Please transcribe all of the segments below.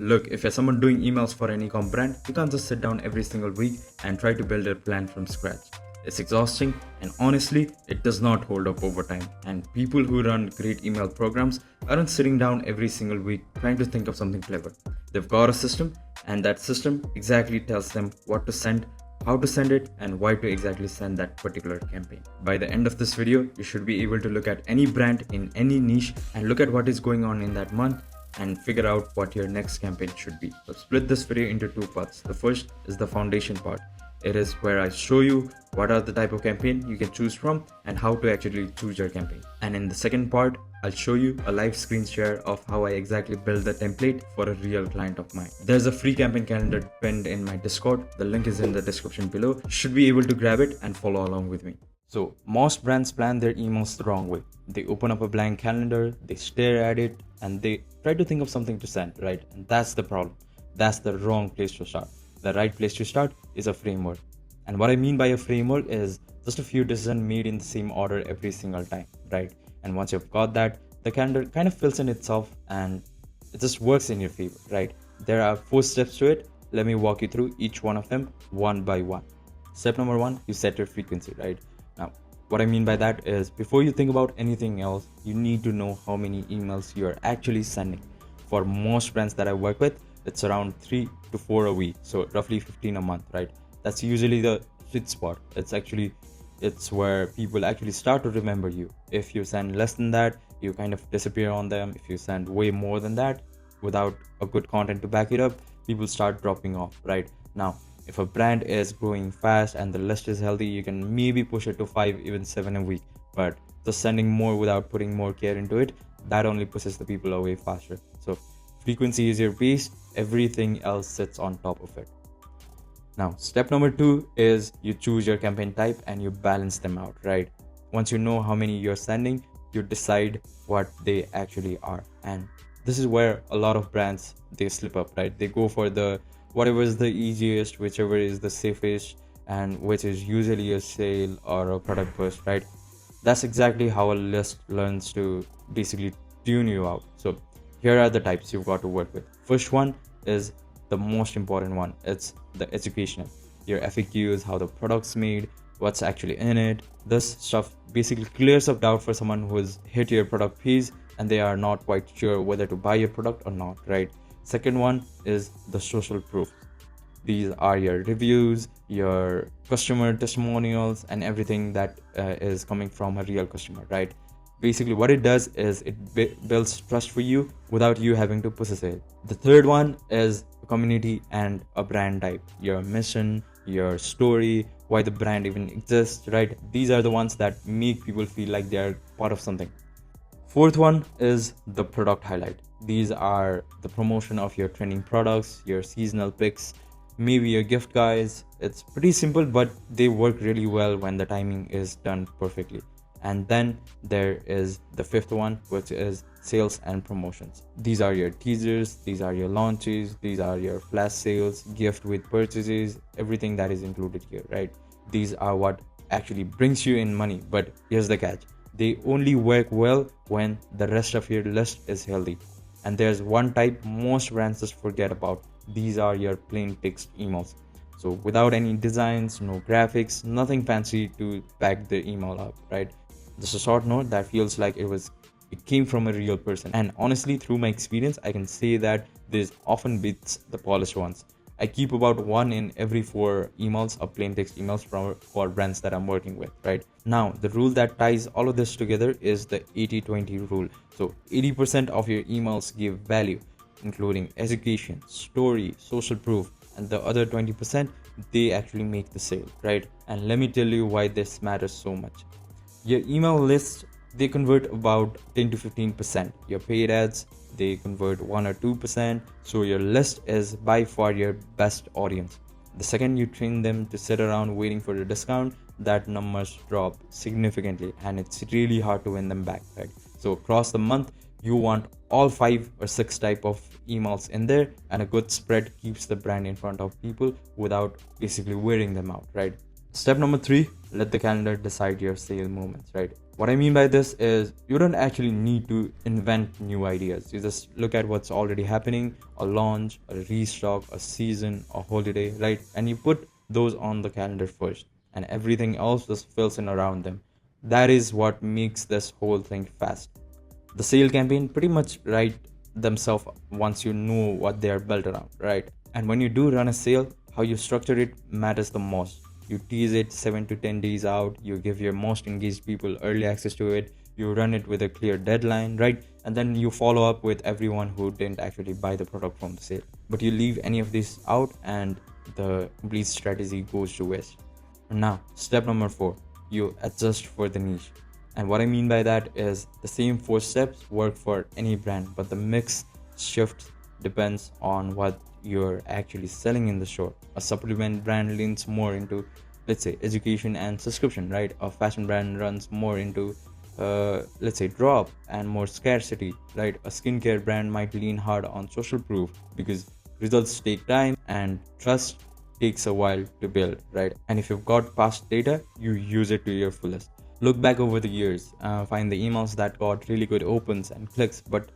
Look, if you're someone doing emails for any comp brand, you can't just sit down every single week and try to build a plan from scratch. It's exhausting, and honestly, it does not hold up over time. And people who run great email programs aren't sitting down every single week trying to think of something clever. They've got a system, and that system exactly tells them what to send, how to send it, and why to exactly send that particular campaign. By the end of this video, you should be able to look at any brand in any niche and look at what is going on in that month and figure out what your next campaign should be. So split this video into two parts. The first is the foundation part. It is where I show you what are the type of campaign you can choose from and how to actually choose your campaign. And in the second part, I'll show you a live screen share of how I exactly build the template for a real client of mine. There's a free campaign calendar pinned in my Discord. The link is in the description below. You should be able to grab it and follow along with me. So most brands plan their emails the wrong way. They open up a blank calendar, they stare at it, and they try to think of something to send, right? And that's the problem. That's the wrong place to start. The right place to start is a framework. And what I mean by a framework is just a few decisions made in the same order every single time, right? And once you've got that, the calendar kind of fills in itself and it just works in your favor, right? There are 4 steps to it. Let me walk you through each one of them one by one. Step number 1, you set your frequency, right? Now, what I mean by that is before you think about anything else, you need to know how many emails you are actually sending. For most brands that I work with, it's around 3 to 4 a week, so roughly 15 a month, right? That's usually the sweet spot. It's where people actually start to remember you. If you send less than that, you kind of disappear on them. If you send way more than that without a good content to back it up, people start dropping off, right? Now, if a brand is growing fast and the list is healthy, you can maybe push it to 5, even 7 a week. But just sending more without putting more care into it, that only pushes the people away faster. So frequency is your base, everything else sits on top of it. Now, step number 2 is you choose your campaign type and you balance them out, right? Once you know how many you're sending, you decide what they actually are. And this is where a lot of brands, they slip up, right? They go for the whatever is the easiest, whichever is the safest, and which is usually a sale or a product burst, right? That's exactly how a list learns to basically tune you out. So here are the types you've got to work with. First one is the most important one. It's the educational. Your FAQs, how the product's made, what's actually in it. This stuff basically clears up doubt for someone who has hit your product page and they are not quite sure whether to buy your product or not, right? Second one is the social proof. These are your reviews, your customer testimonials, and everything that is coming from a real customer, right? Basically, what it does is it builds trust for you without you having to push a sale. The third one is a community and a brand type. Your mission, your story, why the brand even exists, right? These are the ones that make people feel like they are part of something. Fourth one is the product highlight. These are the promotion of your trending products, your seasonal picks, maybe your gift guides. It's pretty simple, but they work really well when the timing is done perfectly. And then there is the fifth one, which is sales and promotions. These are your teasers, these are your launches, these are your flash sales, gift with purchases, everything that is included here, right? These are what actually brings you in money. But here's the catch. They only work well when the rest of your list is healthy. And there's one type most brands just forget about. These are your plain text emails. So without any designs, no graphics, nothing fancy to back the email up, right? Just a short note that feels like it came from a real person. And honestly, through my experience, I can say that this often beats the polished ones. I keep about 1 in every 4 emails of plain text emails for brands that I'm working with, right? Now, the rule that ties all of this together is the 80-20 rule. So 80% of your emails give value, including education, story, social proof, and the other 20%, they actually make the sale, right? And let me tell you why this matters so much. Your email list, they convert about 10 to 15%. Your paid ads, they convert 1 or 2%. So your list is by far your best audience. The second you train them to sit around waiting for a discount, that numbers drop significantly and it's really hard to win them back, right? So across the month, you want all 5 or 6 type of emails in there, and a good spread keeps the brand in front of people without basically wearing them out, right? Step number 3, let the calendar decide your sale moments, right? What I mean by this is you don't actually need to invent new ideas. You just look at what's already happening, a launch, a restock, a season, a holiday, right? And you put those on the calendar first, and everything else just fills in around them. That is what makes this whole thing fast. The sale campaign pretty much write themselves once you know what they are built around, right? And when you do run a sale, how you structure it matters the most. You tease it 7 to 10 days out, you give your most engaged people early access to it, you run it with a clear deadline, right? And then you follow up with everyone who didn't actually buy the product from the sale. But you leave any of this out and the complete strategy goes to waste. And now, step number 4, you adjust for the niche. And what I mean by that is the same 4 steps work for any brand, but the mix shifts depends on what you're actually selling in the store. A supplement brand leans more into, let's say, education and subscription, right? A fashion brand runs more into, let's say, drop and more scarcity, right? A skincare brand might lean hard on social proof because results take time and trust takes a while to build, right? And if you've got past data, you use it to your fullest. Look back over the years, find the emails that got really good opens and clicks, but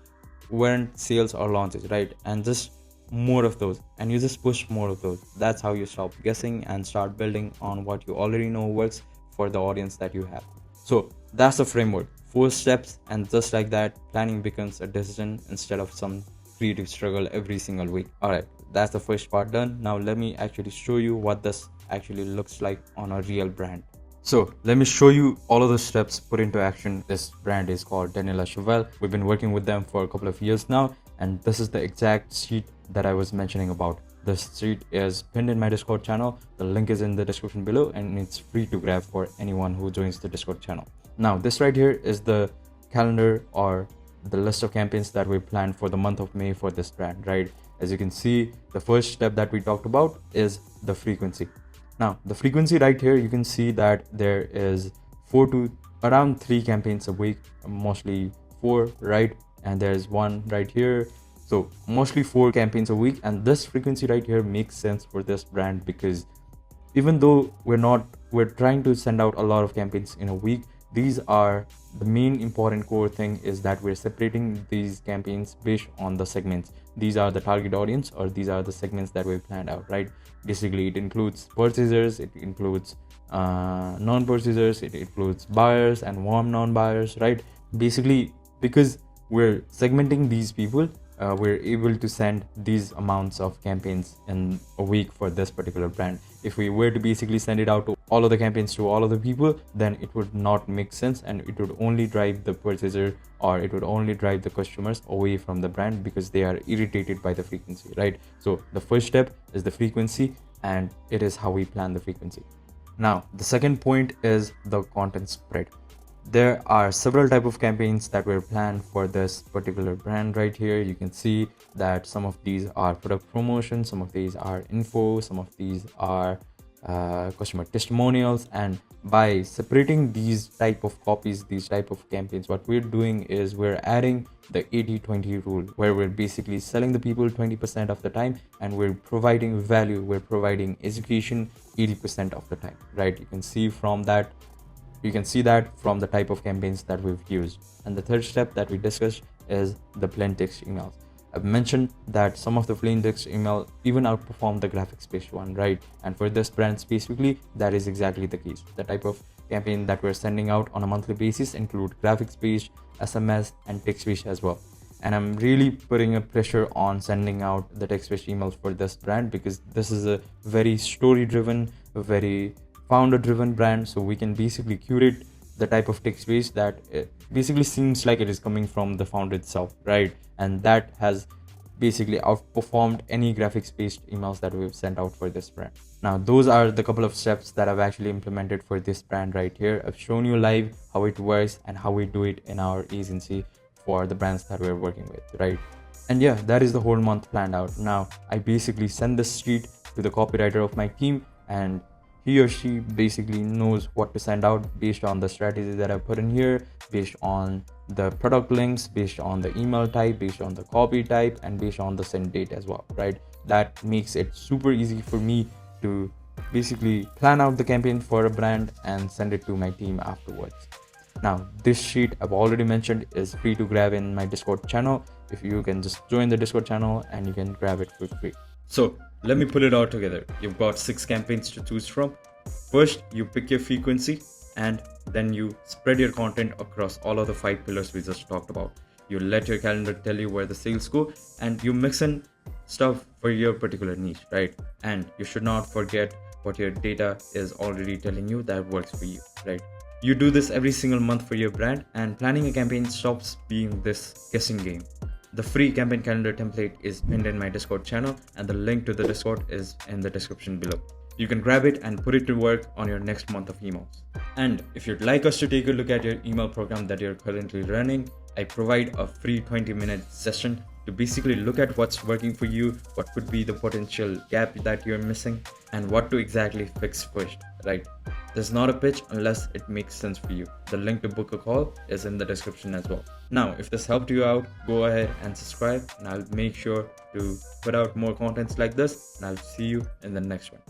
weren't sales or launches, right? And just more of those, and you just push more of those. That's how you stop guessing and start building on what you already know works for the audience that you have. So that's the framework, 4 steps, and just like that, planning becomes a decision instead of some creative struggle every single week. All right, that's the first part done. Now let me actually show you what this actually looks like on a real brand. So let me show you all of the steps put into action. This brand is called Daniela Chevelle. We've been working with them for a couple of years now, and this is the exact sheet that I was mentioning about. This sheet is pinned in my Discord channel. The link is in the description below, and it's free to grab for anyone who joins the Discord channel. Now, this right here is the calendar or the list of campaigns that we planned for the month of May for this brand, right? As you can see, the first step that we talked about is the frequency. Now, the frequency right here, you can see that there is 4 to around 3 campaigns a week, mostly 4, right? And there's one right here. So mostly 4 campaigns a week. And this frequency right here makes sense for this brand because even though we're trying to send out a lot of campaigns in a week, these are the main important core thing is that we're separating these campaigns based on the segments. These are the target audience, or these are the segments that we've planned out, right? Basically, it includes purchasers, it includes non-purchasers, it includes buyers and warm non-buyers, right? Basically, because we're segmenting these people, we're able to send these amounts of campaigns in a week for this particular brand. If we were to basically send it out to all of the campaigns to all of the people, then it would not make sense, and it would only drive the purchaser, or it would only drive the customers away from the brand because they are irritated by the frequency, right? So the first step is the frequency, and it is how we plan the frequency. Now, the second point is the content spread. There are several type of campaigns that were planned for this particular brand right here. You can see that some of these are product promotion, some of these are info, some of these are customer testimonials. And by separating these type of copies, these type of campaigns, what we're doing is we're adding the 80-20 rule, where we're basically selling the people 20% of the time and we're providing value, we're providing education 80% of the time, right? You can see that from the type of campaigns that we've used. And the third step that we discussed is the plain text emails. I've mentioned that some of the plain text email even outperform the graphics based one, right? And for this brand specifically, that is exactly the case. The type of campaign that we're sending out on a monthly basis include graphics based, SMS, and text based as well. And I'm really putting a pressure on sending out the text based emails for this brand because this is a very story driven, very founder driven brand. So we can basically curate the type of text based that it basically seems like it is coming from the founder itself, right? And that has basically outperformed any graphics based emails that we've sent out for this brand. Now, those are the couple of steps that I've actually implemented for this brand right here. I've shown you live how it works and how we do it in our agency for the brands that we're working with, right? And yeah, that is the whole month planned out. Now, I basically send this sheet to the copywriter of my team, and he or she basically knows what to send out based on the strategy that I put in here, based on the product links, based on the email type, based on the copy type, and based on the send date as well, right? That makes it super easy for me to basically plan out the campaign for a brand and send it to my team afterwards. Now, this sheet I've already mentioned is free to grab in my Discord channel. If you can just join the Discord channel and you can grab it for free. So let me put it all together. You've got 6 campaigns to choose from. First, you pick your frequency and then you spread your content across all of the 5 pillars we just talked about. You let your calendar tell you where the sales go and you mix in stuff for your particular niche, right? And you should not forget what your data is already telling you that works for you, right? You do this every single month for your brand, and planning a campaign stops being this guessing game. The free campaign calendar template is pinned in my Discord channel, and the link to the Discord is in the description below. You can grab it and put it to work on your next month of emails. And if you'd like us to take a look at your email program that you're currently running, I provide a free 20-minute session to basically look at what's working for you, what could be the potential gap that you're missing, and what to exactly fix first, right? There's not a pitch unless it makes sense for you. The link to book a call is in the description as well. Now, if this helped you out, go ahead and subscribe, and I'll make sure to put out more contents like this, and I'll see you in the next one.